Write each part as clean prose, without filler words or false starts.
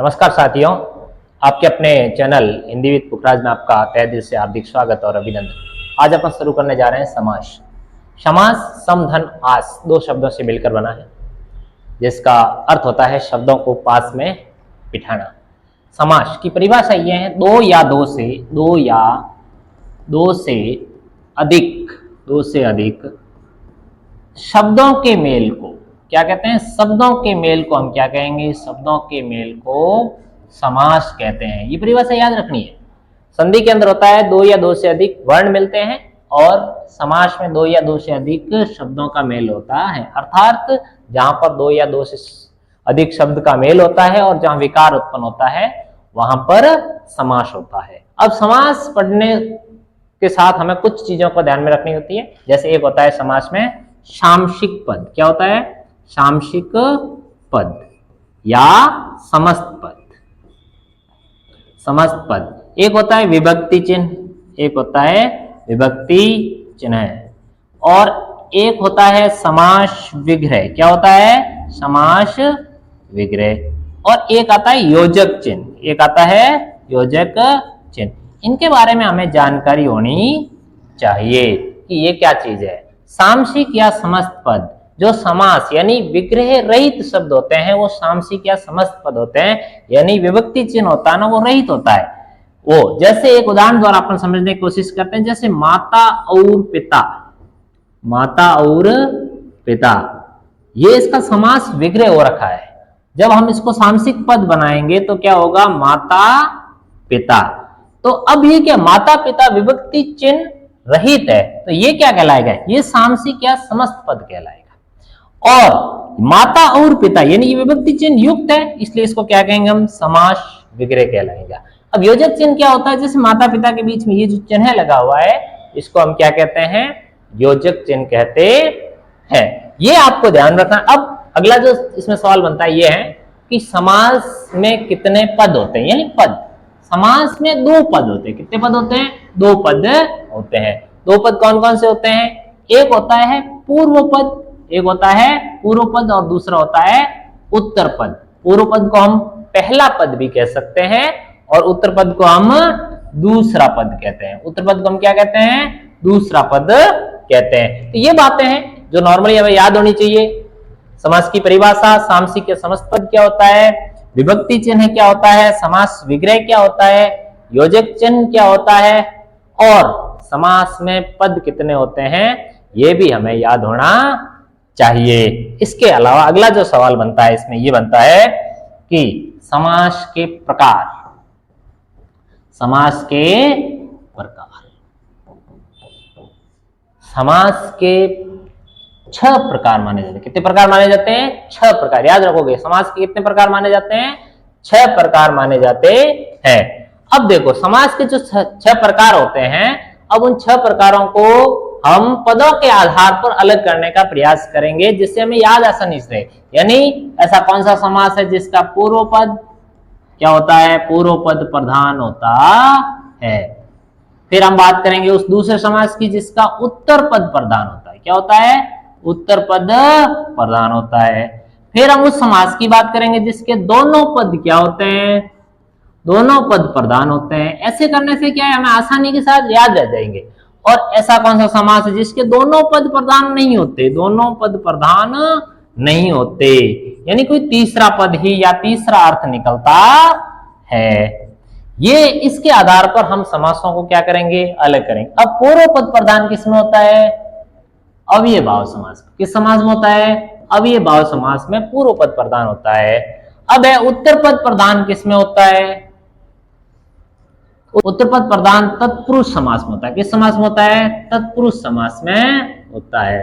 नमस्कार साथियों, आपके अपने चैनल हिंदी विद पुखराज में आपका तहे दिल से हार्दिक स्वागत और अभिनंदन। आज अपन शुरू करने जा रहे हैं समास। समास सम धन आस दो शब्दों से मिलकर बना है, जिसका अर्थ होता है शब्दों को पास में बिठाना। समास की परिभाषा ये है, दो या दो से अधिक शब्दों के मेल को क्या कहते हैं? शब्दों के मेल को हम क्या कहेंगे? शब्दों के मेल को समास कहते हैं। ये परिभाषा याद रखनी है। संधि के अंदर होता है दो या दो से अधिक वर्ण मिलते हैं और समास में दो या दो से अधिक शब्दों का मेल होता है। अर्थात जहां पर दो या दो से अधिक शब्द का मेल होता है और जहां विकार उत्पन्न होता है वहां पर समास होता है। अब समास पढ़ने के साथ हमें कुछ चीजों को ध्यान में रखनी होती है। जैसे एक होता है समास में सामसिक पद। क्या होता है? सामसिक पद या समस्त पद। समस्त पद एक होता है विभक्ति चिन्ह, एक होता है विभक्ति चिन्ह और एक होता है समास विग्रह। क्या होता है? समास विग्रह। और एक आता है योजक चिन्ह, एक आता है योजक चिन्ह। इनके बारे में हमें जानकारी होनी चाहिए कि ये क्या चीज है। सामसिक या समस्त पद, जो समास यानी विग्रह रहित शब्द होते हैं वो सामसिक या समस्त पद होते हैं, यानी विभक्ति चिन्ह होता है ना, वो रहित होता है। वो जैसे एक उदाहरण द्वारा अपन समझने की कोशिश करते हैं, जैसे माता और पिता। माता और पिता, ये इसका समास विग्रह हो रखा है। जब हम इसको सामसिक पद बनाएंगे तो क्या होगा? माता पिता। तो अब ये क्या? माता पिता विभक्ति चिन्ह रहित है, तो ये क्या कहलाएगा? ये सामसिक या समस्त पद कहलाएगा। और माता और पिता यानी ये विभक्ति चिन्ह युक्त है, इसलिए इसको क्या कहेंगे हम? समास विग्रह कहलाएगा। अब योजक चिन्ह क्या होता है? जैसे माता पिता के बीच में ये जो चिन्ह लगा हुआ है इसको हम क्या कहते हैं? योजक चिन्ह कहते हैं। ये आपको ध्यान रखना। अब अगला जो इसमें सवाल बनता है ये है कि समास में कितने पद होते हैं? यानी पद, समास में दो पद होते हैं। कितने पद होते हैं? दो पद होते हैं। दो पद कौन कौन से होते हैं? एक होता है पूर्व पद, एक होता है पूर्व पद और दूसरा होता है उत्तर पद। पूर्व पद को हम पहला पद भी कह सकते हैं और उत्तर पद को हम दूसरा पद कहते हैं। उत्तर पद को हम क्या कहते हैं? दूसरा पद कहते हैं। तो ये बातें हैं जो नॉर्मली हमें याद होनी चाहिए। समास की परिभाषा, सामसिक या समस्त पद क्या होता है, विभक्ति चिन्ह क्या होता है, समास विग्रह क्या होता है, योजक चिन्ह क्या होता है और समास में पद कितने होते हैं, ये भी हमें याद होना चाहिए। इसके अलावा अगला जो सवाल बनता है इसमें ये बनता है कि समास के प्रकार। समास के प्रकार, समास के 6 प्रकार माने जाते हैं। कितने प्रकार माने जाते हैं? 6 प्रकार। याद रखोगे, समास के कितने प्रकार माने जाते हैं? 6 प्रकार माने जाते हैं। अब देखो, समास के जो 6 प्रकार होते हैं, अब उन 6 प्रकारों को हम पदों के आधार पर अलग करने का प्रयास करेंगे जिससे हमें याद आसानी से। यानी ऐसा कौन सा समास है जिसका पूर्व पद क्या होता है? पूर्व पद प्रधान होता है। फिर हम बात करेंगे उस दूसरे समास की जिसका उत्तर पद प्रधान होता है। क्या होता है? उत्तर पद प्रधान होता है। फिर हम उस समास की बात करेंगे जिसके दोनों पद क्या होते हैं? दोनों पद प्रधान होते हैं। ऐसे करने से क्या है, हमें आसानी के साथ याद रह जाएंगे। और ऐसा कौन सा समास है जिसके दोनों पद प्रधान नहीं होते? दोनों पद प्रधान नहीं होते, यानी कोई तीसरा पद ही या तीसरा अर्थ निकलता है। ये इसके आधार पर हम समासों को क्या करेंगे? अलग करेंगे। अब पूर्व पद प्रधान किसमें होता है? अव्यय भाव समास। किस समास में होता है? अव्यय भाव समास में पूर्व पद प्रधान होता है। अब है उत्तर पद प्रधान किसमें होता है? उत्तर पद प्रधान तत्पुरुष समास में होता है। किस समास में होता है? तत्पुरुष समास में होता है।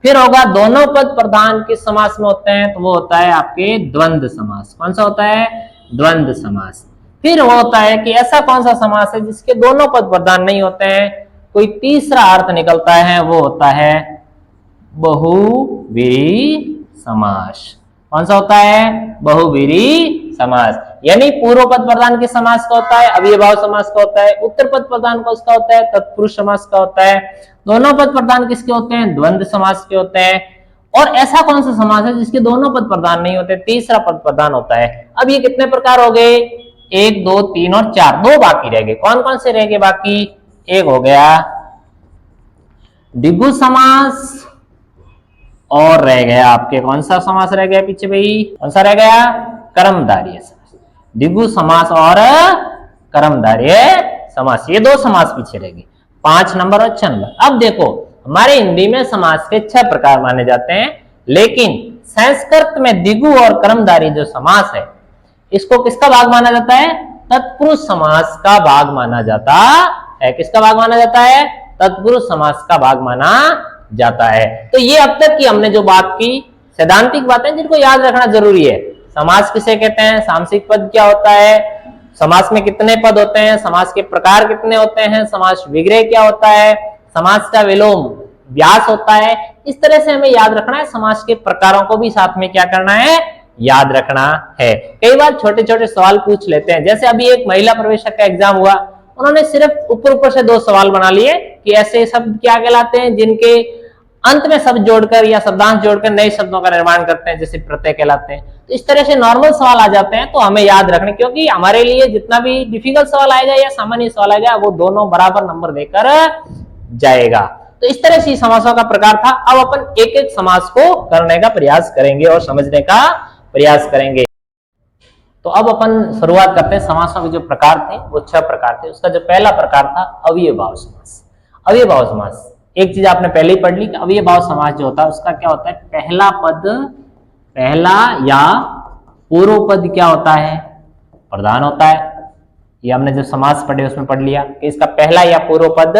फिर होगा दोनों पद प्रधान किस समास में होते हैं? तो वो होता है आपके द्वंद्व समास। कौन सा होता है? द्वंद्व समास। फिर वो होता है कि ऐसा कौन सा समास है जिसके दोनों पद प्रधान नहीं होते हैं, कोई तीसरा अर्थ निकलता है, वो होता है बहुव्रीहि समास। कौन सा होता है? बहुव्रीहि समास। यानी पूर्व पद प्रधान के समास का होता है अव्यय भाव समास का होता है, उत्तर पद प्रधान का उसका होता है तत्पुरुष समास का होता है, दोनों पद प्रधान किसके होते हैं? द्वंद्व समास के होते हैं। और ऐसा कौन सा समास है जिसके दोनों पद प्रधान नहीं होते, तीसरा पद प्रधान होता है। अब ये कितने प्रकार हो गए, 1 2 3 और 4, 2 बाकी रह गए। कौन कौन से रह गए बाकी, एक हो गया द्विगु समास और रह गया आपके कौन सा समास रह गया पीछे भाई, कौन सा रह गया, कर्मधारय समास। द्विगु समास और कर्मधारय समास, ये 2 समास पीछे रह गए। 5 नंबर और 6 नंबर। अब देखो हमारे हिंदी में समास के 6 प्रकार माने जाते हैं, लेकिन संस्कृत में द्विगु और कर्मधारय जो समास है इसको किसका भाग माना जाता है, तत्पुरुष समास का भाग माना जाता है। किसका भाग माना जाता है, तत्पुरुष समास का भाग माना जाता है। तो ये अब तक की हमने जो बात की सैद्धांतिक बातें जिनको याद रखना जरूरी है। समास किसे कहते हैं, सामसिक पद क्या होता है, समास में कितने पद होते हैं, समास के प्रकार कितने होते हैं, समास विग्रह क्या होता है, समास का विलोम व्यास होता है। इस तरह से हमें याद रखना है। समास के प्रकारों को भी साथ में क्या करना है, याद रखना है। कई बार छोटे छोटे सवाल पूछ लेते हैं, जैसे अभी एक महिला प्रवेशक का एग्जाम हुआ, उन्होंने सिर्फ ऊपर से 2 सवाल बना लिए कि ऐसे शब्द क्या कहलाते हैं जिनके अंत में शब्द जोड़कर या शब्दांश जोड़कर नए शब्दों का निर्माण करते हैं, जैसे प्रत्यय कहलाते हैं। तो इस तरह से नॉर्मल सवाल आ जाते हैं, तो हमें याद रखने, क्योंकि हमारे लिए जितना भी डिफिकल्ट सवाल आएगा या सामान्य सवाल आएगा वो दोनों बराबर नंबर देकर जाएगा। तो इस तरह से समासों का प्रकार था। अब अपन एक एक समास को करने का प्रयास करेंगे और समझने का प्रयास करेंगे। तो अब अपन शुरुआत करते हैं। समासों के जो प्रकार थे वो 6 प्रकार थे। उसका जो पहला प्रकार था अव्ययभाव समास। अव्ययभाव समास, एक चीज आपने पहले ही पढ़ ली कि अव्ययभाव समास जो होता है उसका क्या होता है, पहला पद, पहला या पूर्व पद क्या होता है, प्रधान होता है। ये हमने जो समास पढ़े उसमें पढ़ लिया कि इसका पहला या पूर्व पद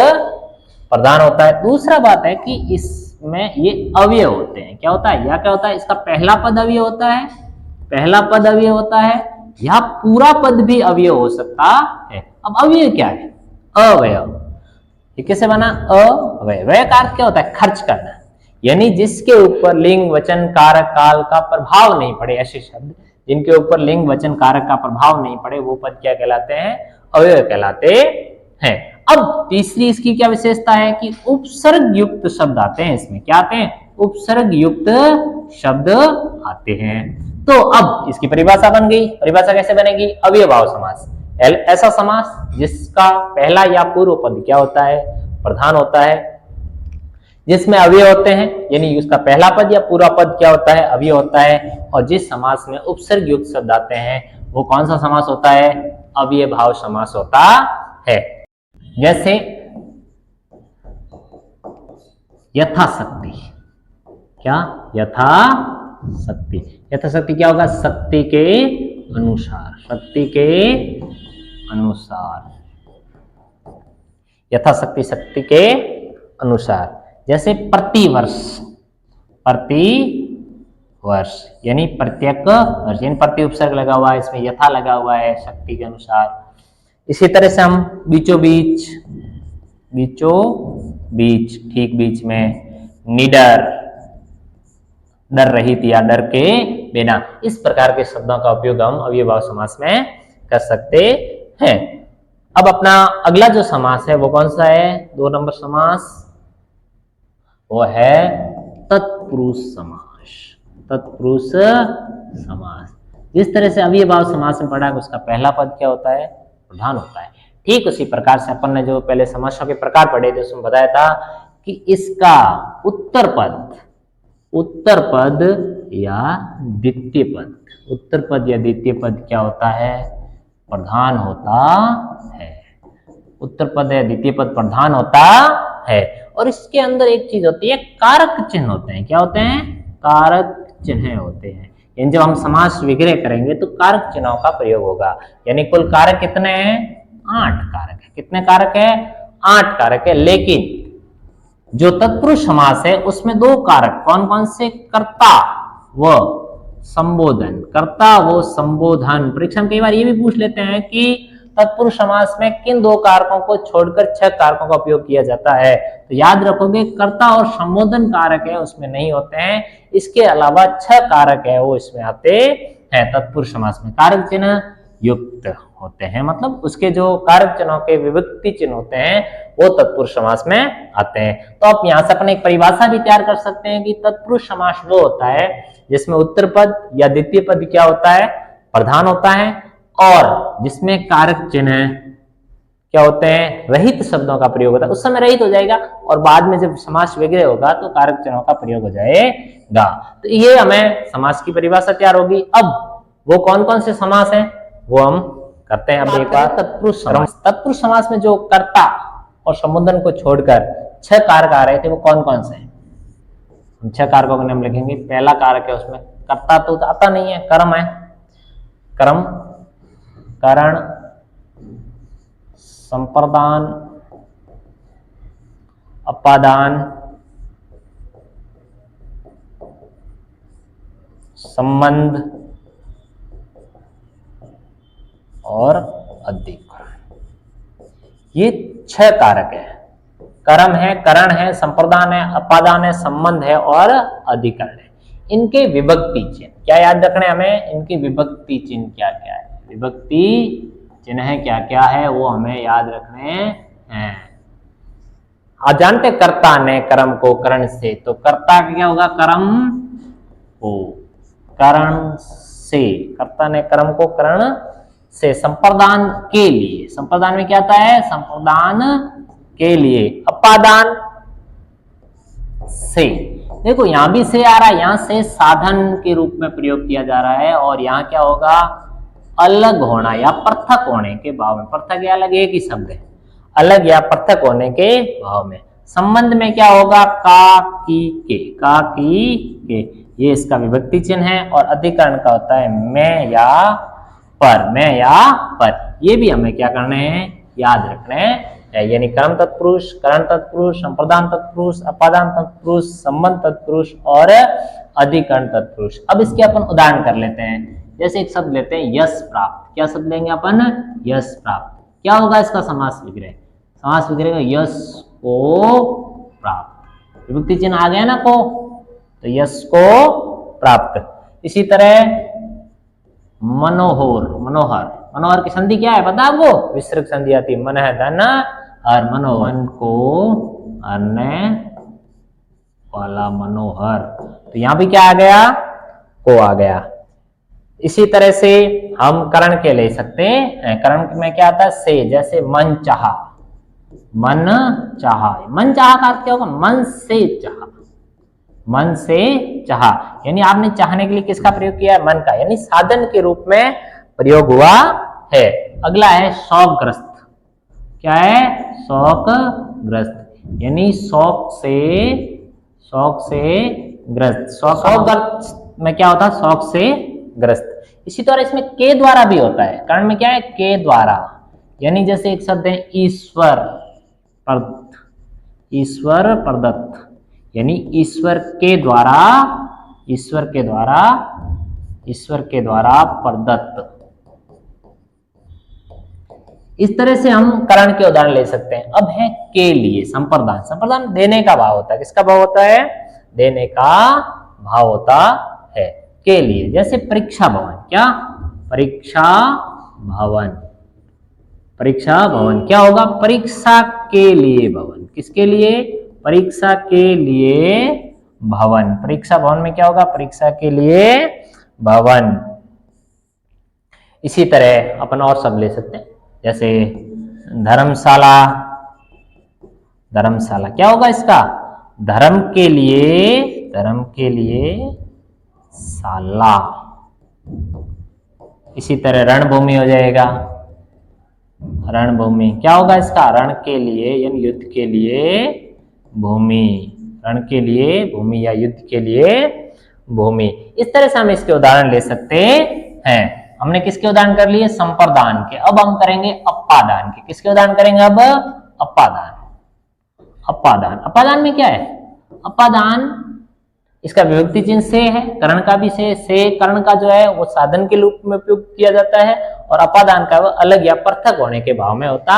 प्रधान होता है। दूसरा बात है कि इसमें ये अव्यय होते हैं। क्या होता है, या क्या होता है, इसका पहला पद अव्यय होता है, पहला पद अव्यय होता है, या पूरा पद भी अव्यय हो सकता है। अब अव्यय क्या है, अवयव। ये कैसे बना, अव्यय। व्यय का अर्थ क्या होता है, खर्च करना, यानी जिसके ऊपर लिंग वचन कारक काल का प्रभाव नहीं पड़े, ऐसे शब्द जिनके ऊपर लिंग वचन कारक का प्रभाव नहीं पड़े वो पद क्या कहलाते हैं, अव्यय कहलाते हैं। अब तीसरी इसकी क्या विशेषता है कि उपसर्ग युक्त शब्द आते हैं इसमें। क्या आते हैं, उपसर्ग युक्त शब्द आते हैं। तो अब इसकी परिभाषा बन गई। परिभाषा कैसे बनेगी, अव्ययभाव समास, ऐसा समास जिसका पहला या पूर्व पद क्या होता है, प्रधान होता है, जिसमें अव्यय होते हैं, यानी उसका पहला पद या पूरा पद क्या होता है, अव्यय होता है। और जिस समास में उपसर्ग युक्त शब्द आते हैं वो कौन सा समास होता है, अव्ययभाव समास होता है। जैसे यथाशक्ति, क्या, यथाशक्ति। यथाशक्ति क्या होगा, शक्ति के अनुसार, शक्ति के अनुसार, यथाशक्ति, शक्ति के अनुसार। जैसे प्रतिवर्ष, प्रतिवर्ष यानी प्रत्येक वर्ष, यानी प्रति उपसर्ग लगा हुआ है, इसमें यथा लगा हुआ है, शक्ति के अनुसार। इसी तरह से हम बीचों बीच, बीचों बीच, ठीक बीच में, निडर, डर रहित या डर के बिना, इस प्रकार के शब्दों का उपयोग हम अव्ययभाव समास में कर सकते हैं। अब अपना अगला जो समास है वो कौन सा है, 2 नंबर समास, वो है तत्पुरुष समास। तत्पुरुष समास, जिस तरह से अव्ययभाव समास में पढ़ा है उसका पहला पद क्या होता है, प्रधान होता है। ठीक उसी प्रकार से अपन ने जो पहले समासों के प्रकार पढ़े थे उसमें बताया था कि इसका उत्तर पद, उत्तर पद या द्वितीय पद, उत्तर पद या द्वितीय पद क्या होता है, प्रधान होता है। उत्तर पद या द्वितीय पद प्रधान होता है। और इसके अंदर एक चीज होती है, कारक चिन्ह होते हैं। क्या होते हैं, कारक चिन्ह होते हैं। यानी जब हम समास विग्रह करेंगे तो कारक चिन्हों का प्रयोग होगा। यानी कुल कारक कितने हैं, 8 कारक है। कितने कारक है, 8 कारक है। लेकिन जो तत्पुरुष समास है उसमें 2 कारक, कौन कौन से, कर्ता व संबोधन। कर्ता वो संबोधन। परीक्षा में कई बार ये भी पूछ लेते हैं कि तत्पुरुष समास में किन 2 कारकों को छोड़कर 6 कारकों का उपयोग किया जाता है। तो याद रखोगे कर्ता और संबोधन कारक है उसमें नहीं होते हैं, इसके अलावा 6 कारक है वो इसमें आते हैं तत्पुरुष समास में। कारक चिन्ह युक्त होते हैं, मतलब उसके जो कारक चिन्हों के विभक्ति चिन्ह होते हैं वो तत्पुरुष समास में आते हैं। तो आप यहाँ से अपने एक परिभाषा भी तैयार कर सकते हैं कि तत्पुरुष समास वो होता है जिसमें उत्तर पद या द्वितीय पद क्या होता है, प्रधान होता है, और जिसमें कारक चिन्ह क्या होते हैं, रहित शब्दों का प्रयोग होता है। उस समय रहित हो जाएगा और बाद में जब समास विग्रह होगा तो कारक चिन्हों का प्रयोग हो जाएगा। तो ये हमें समास की परिभाषा तैयार होगी। अब वो कौन कौन से समास हैं वो हम करते हैं। अब एक बार तत्पुरुष समास। तत्पुरुष समास में जो कर्ता और संबोधन को छोड़कर 6 कारक आ रहे थे वो कौन कौन से हैं? हम 6 कारकों का नाम लिखेंगे। पहला कारक है, उसमें कर्ता तो आता नहीं है, कर्म है। कर्म, करण, संप्रदान, अपादान, संबंध और अधिकरण। ये 6 कारक है। कर्म है, करण है, संप्रदान है, अपादान है, संबंध है और अधिकरण है। इनके विभक्ति चिन्ह क्या याद रखने हमें, इनकी विभक्ति चिन्ह क्या क्या है, विभक्ति चिन्ह क्या क्या है वो हमें याद रखने हैं। आप जानते कर्ता ने कर्म को करण से, तो कर्ता क्या होगा, कर्म को करण से, कर्ता ने कर्म को करण से। संप्रदान के लिए, संप्रदान में क्या आता है, संप्रदान के लिए। अपादान से, देखो यहां भी से आ रहा है, यहां से साधन के रूप में प्रयोग किया जा रहा है और यहां क्या होगा, अलग होना या पृथक होने के भाव में। पृथक या अलग एक ही शब्द है, अलग या पृथक होने के भाव में। संबंध में क्या होगा, का की के, का की के, ये इसका विभक्ति चिन्ह है। और अधिकरण का होता है मैं या पर, मैं या पर। ये भी हमें क्या करने हैं, याद रखने हैं। यानी कर्म तत्पुरुष, करण तत्पुरुष, संप्रदान तत्पुरुष, अपादान तत्पुरुष, संबंध तत्पुरुष और अधिकरण तत्पुरुष। अब इसके अपन उदाहरण कर लेते हैं। जैसे एक शब्द लेते हैं यश प्राप्त। क्या शब्द लेंगे अपन, यश प्राप्त। क्या होगा इसका समास विग्रह, समास विग्रह का यश को प्राप्त। विभक्ति चिन्ह आ गया ना को, तो यश को प्राप्त। इसी तरह मनोहर, मनोहर, मनोहर की संधि क्या है पता है आपको, विसर्ग संधि आती है। मन है धन और मनोहर, मन को हरने वाला मनोहर। तो यहां भी क्या आ गया, को आ गया। इसी तरह से हम करण के ले सकते हैं। करण में क्या आता है, से। जैसे मन चाहा, मन चाहा, मन चाहा का अर्थ क्या होगा, मन से चाहा, मन से चाहा। यानी आपने चाहने के लिए किसका प्रयोग किया है, मन का, यानी साधन के रूप में प्रयोग हुआ है। अगला है शौकग्रस्त। क्या है, शौकग्रस्त, यानी शौक से, शौक से ग्रस्त। शौकग्रस्त में क्या होता है, शौक से ग्रस्त। इसी तरह इसमें के द्वारा भी होता है। कारण में क्या है, के द्वारा, यानी जैसे एक शब्द है ईश्वर प्रदत्त, ईश्वर प्रदत्त, यानी ईश्वर के द्वारा, ईश्वर के द्वारा, ईश्वर के द्वारा प्रदत्त। इस तरह से हम करण के उदाहरण ले सकते हैं। अब है के लिए संप्रदान। संप्रदान देने का भाव होता है। किसका भाव होता है, देने का भाव होता है के लिए। जैसे परीक्षा भवन, क्या, परीक्षा भवन, परीक्षा भवन क्या होगा, परीक्षा के लिए भवन। किसके लिए, परीक्षा के लिए भवन। परीक्षा भवन में क्या होगा, परीक्षा के लिए भवन। इसी तरह अपन और सब ले सकते हैं। जैसे धर्मशाला, धर्मशाला क्या होगा इसका, धर्म के लिए, धर्म के लिए शाला। इसी तरह रणभूमि हो जाएगा, रणभूमि क्या होगा इसका, रण के लिए यानी युद्ध के लिए भूमि, रण के लिए भूमि या युद्ध के लिए भूमि। इस तरह से हम इसके उदाहरण ले सकते हैं। हमने किसके उदाहरण कर लिए, संप्रदान के। अब हम करेंगे अपादान के। किसके उदाहरण करेंगे अब, अपादान। अपादान, अपादान में क्या है, अपादान इसका विभक्ति चिन्ह से है, करण का भी से करण का जो है वो साधन के रूप में उपयोग किया जाता है और अपादान का वो अलग या पृथक होने के भाव में होता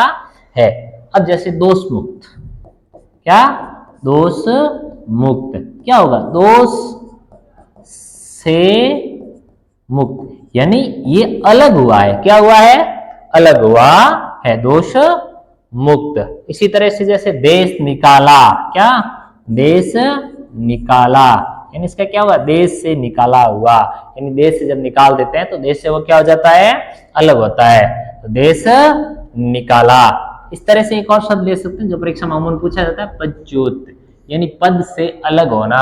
है। अब जैसे दोष मुक्त, क्या, दोष मुक्त क्या होगा, दोष से मुक्त, यानी ये अलग हुआ है। क्या हुआ है? अलग हुआ है, दोष मुक्त। इसी तरह से जैसे देश निकाला, क्या? देश निकाला, यानी इसका क्या हुआ? देश से निकाला हुआ, यानी देश से जब निकाल देते हैं तो देश से वो क्या हो जाता है? अलग होता है। तो देश निकाला। इस तरह से एक और शब्द ले सकते हैं जो परीक्षा में अमूमन पूछा जाता है, पदच्युत, यानी पद से अलग होना,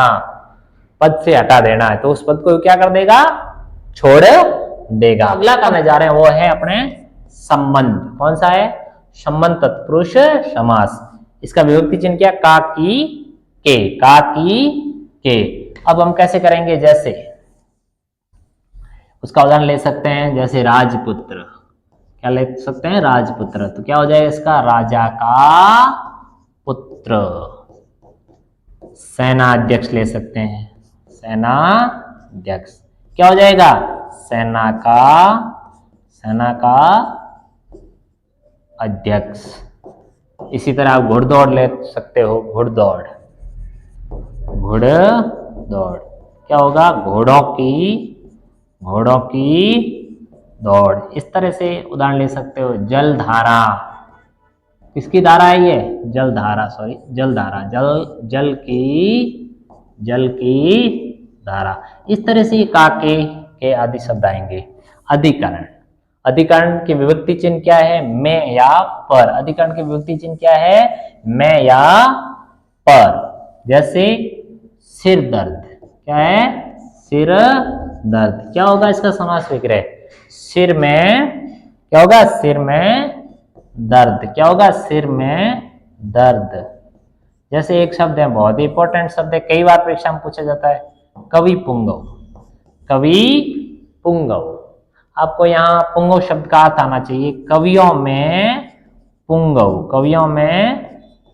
पद से हटा देना है, तो उस पद को क्या कर देगा? छोड़ देगा। अगला करने जा रहे हैं वो है अपने संबंध। कौन सा है? संबंध तत्पुरुष समास। इसका विभक्ति चिन्ह क्या? का की के, का की के। अब हम कैसे करेंगे? जैसे उसका उदाहरण ले सकते हैं, जैसे राजपुत्र, क्या ले सकते हैं? राजपुत्र। तो क्या हो जाएगा इसका? राजा का पुत्र। सेनाध्यक्ष ले सकते हैं, सेनाध्यक्ष। क्या हो जाएगा? सेना का अध्यक्ष। इसी तरह आप घुड़दौड़ ले सकते हो, घुड़दौड़, घुड़दौड़। क्या होगा? घोड़ों की दौड़। इस तरह से उदाहरण ले सकते हो। जलधारा, किसकी धारा है ये? जलधारा, सॉरी जलधारा, जल की धारा। इस तरह से ये काके के आदि शब्द आएंगे। अधिकरण, अधिकरण की विभक्ति चिन्ह क्या है? में या पर। अधिकरण की विभक्ति चिन्ह क्या है? में या पर। जैसे सिर दर्द, क्या है? सिर दर्द। क्या होगा इसका समास विग्रह? सिर में, क्या होगा? सिर में दर्द। क्या होगा? सिर में दर्द। जैसे एक शब्द है, बहुत ही इंपॉर्टेंट शब्द है, कई बार परीक्षा में पूछा जाता है, कवि पुंगव। कवि पुंगव, आपको यहाँ पुंगव शब्द का अर्थ आना चाहिए। कवियों में पुंगव, कवियों में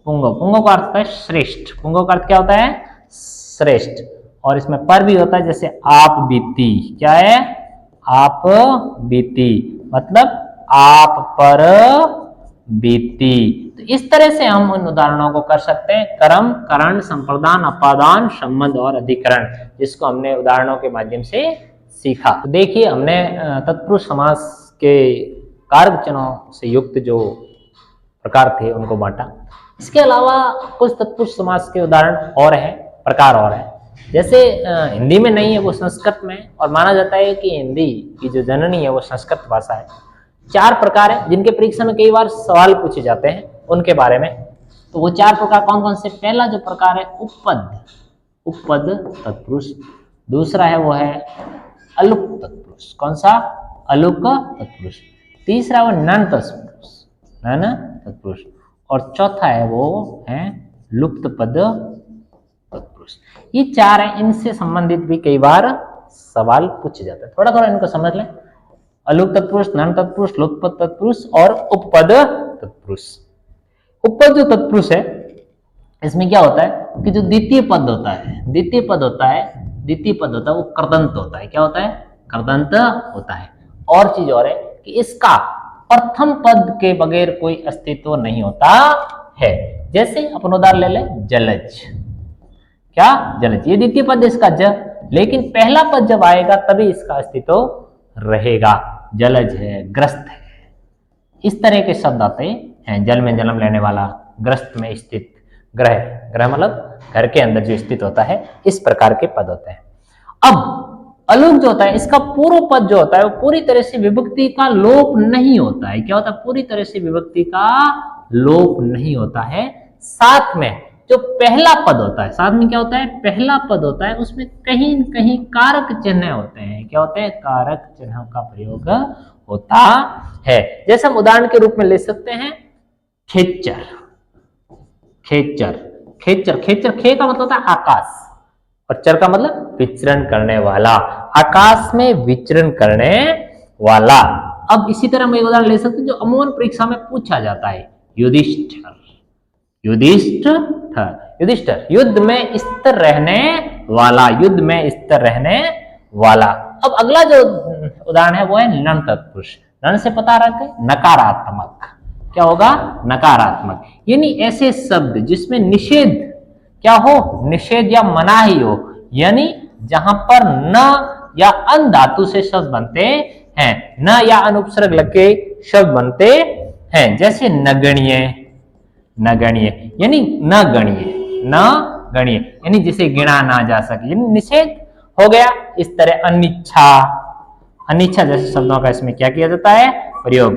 पुंगव। पुंगव का अर्थ है श्रेष्ठ। पुंगव का अर्थ क्या होता है? श्रेष्ठ। और इसमें पर भी होता है, जैसे आप बीती। क्या है? आप बीती, मतलब आप पर बीती। तो इस तरह से हम उन उदाहरणों को कर सकते हैं, कर्म, करण, संप्रदान, अपादान, संबंध और अधिकरण, जिसको हमने उदाहरणों के माध्यम से सीखा। तो देखिए, हमने तत्पुरुष समास के कारक चिन्हों से युक्त जो प्रकार थे उनको बांटा। इसके अलावा कुछ तत्पुरुष समास के उदाहरण और हैं, प्रकार और हैं। जैसे हिंदी में नहीं है, वो संस्कृत में, और माना जाता है कि हिंदी की जो जननी है वो संस्कृत भाषा है। 4 प्रकार है जिनके परीक्षा में कई बार सवाल पूछे जाते हैं उनके बारे में। तो वो 4 प्रकार कौन कौन से? पहला जो प्रकार है उपपद तत्पुरुष। दूसरा है वो है अलुक तत्पुरुष। कौन सा? अलुक तत्पुरुष। तीसरा वो नन तत्पुरुष। और चौथा है वो है लुप्त पद तत्पुरुष। ये 4 है, इनसे संबंधित भी कई बार सवाल पूछे जाते हैं। थोड़ा थोड़ा इनको समझ लें। अलुक तत्पुरुष, नन तत्पुरुष, लुप्त पद तत्पुरुष और उपपद तत्पुरुष। उपपद जो तत्पुरुष है, इसमें क्या होता है कि जो द्वितीय पद होता है वो कर्दंत होता है। क्या होता है? कर्दंत होता है। और चीज और है कि इसका प्रथम पद के बगैर कोई अस्तित्व नहीं होता है। जैसे अपन उदाहरण ले ले, जलज। क्या? जलज। ये द्वितीय पद इसका ज, लेकिन पहला पद जब आएगा तभी इसका अस्तित्व रहेगा। जलज है, ग्रस्त है, इस तरह के शब्द आते हैं। जल में जन्म लेने वाला, ग्रस्त में स्थित, ग्रह मतलब घर के अंदर जो स्थित होता है, इस प्रकार के पद होते हैं। अब अलुक जो होता है, इसका पूर्व पद जो होता है वो पूरी तरह से विभक्ति का लोप नहीं होता है। क्या होता है? पूरी तरह से विभक्ति का लोप नहीं होता है। साथ में जो पहला पद होता है, साथ में क्या होता है? पहला पद होता है, उसमें कहीं न कहीं कारक चिन्ह होते हैं। क्या होते हैं? कारक चिन्हों का प्रयोग होता है। जैसे हम उदाहरण के रूप में ले सकते हैं खेचर। खेचर, खे का मतलब होता है आकाश, और चर का मतलब विचरण करने वाला, आकाश में विचरण करने वाला। अब इसी तरह हम एक उदाहरण ले सकते हैं जो अमूमन परीक्षा में पूछा जाता है, युधिष्ठिर। युद्ध में स्थिर रहने वाला। अब अगला जो उदाहरण है वो है नन तत्पुरुष। नन से पता रखे नकारात्मक। क्या होगा? नकारात्मक, यानी ऐसे शब्द जिसमें निषेध क्या हो? निषेध या मनाही हो, यानी जहां पर न या अन धातु से शब्द बनते हैं, न या अन उपसर्ग लग के शब्द बनते हैं। जैसे नगण्य, नगण्य यानी न गणीय, न गणीय यानी जिसे गिना ना जा सके, निषेध हो गया। इस तरह अनिच्छा, अनिच्छा जैसे शब्दों का इसमें क्या किया जाता है, प्रयोग,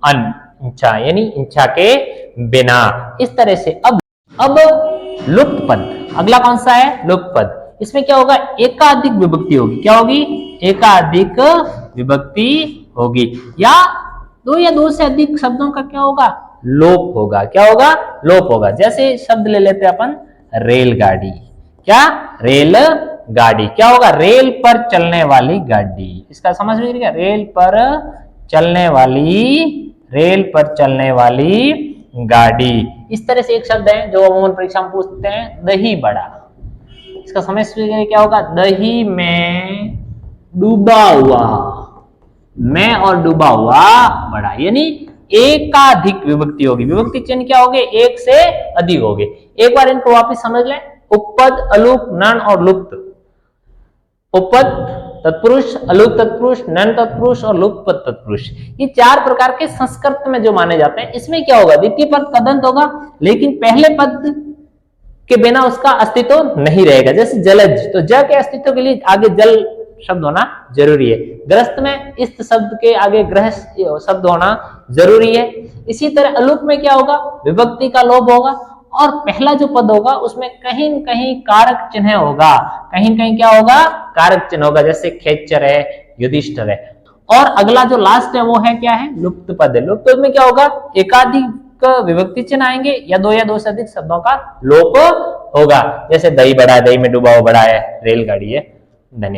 अनिच्छा यानी इच्छा के बिना। इस तरह से अब लुप्त पद, अगला कौन सा है, लुप्त पद। इसमें क्या होगा, एकाधिक विभक्ति होगी। क्या होगी, एकाधिक विभक्ति होगी, या दो से अधिक शब्दों का क्या होगा, लोप होगा। क्या होगा, लोप होगा। जैसे शब्द ले लेते हैं अपन रेलगाड़ी, क्या, रेलगाड़ी क्या होगा, रेल पर चलने वाली गाड़ी। इसका समझ में क्या, रेल पर चलने वाली, रेल पर चलने वाली गाड़ी। इस तरह से एक शब्द है जो अमूमन परीक्षा में पूछते हैं, दही बड़ा। इसका समझ में क्या होगा, दही में डूबा हुआ, में और डूबा हुआ बड़ा, यानी एकाधिक विभक्ति होगी। विभक्ति चिन्ह क्या होंगे, एक से अधिक होंगे। एक बार इनको वापस समझ लें, उपपद, अलूप, नन और लुप्त। उपपद तत्पुरुष, अलूप तत्पुरुष, नन तत्पुरुष और लुप्त तत्पुरुष, ये चार प्रकार के संस्कृत में जो माने जाते हैं। इसमें क्या होगा, द्वितीय पद तदंत होगा, लेकिन पहले पद के बिना उसका अस्तित्व नहीं रहेगा। जैसे जलज, तो ज के अस्तित्व के लिए आगे जल शब्द होना जरूरी है। ग्रस्त में इस शब्द के आगे ग्रह शब्द होना जरूरी है। इसी तरह अलूप में क्या होगा, विभक्ति का लोप होगा, और पहला जो पद होगा उसमें कहीं न कहीं कारक चिन्ह होगा, कहीं कहीं क्या होगा, कारक चिन्ह होगा। जैसे खेचर है, युधिष्ठिर है। और अगला जो लास्ट है वो है क्या है, लुप्त पद है। लुप्त पद में क्या होगा, एकाधिक विभक्ति चिन्ह आएंगे, या दो से अधिक शब्दों का लोप होगा। जैसे दही बड़ा है, दही में डूबा हुआ बड़ा है, रेलगाड़ी है। धन्यवाद।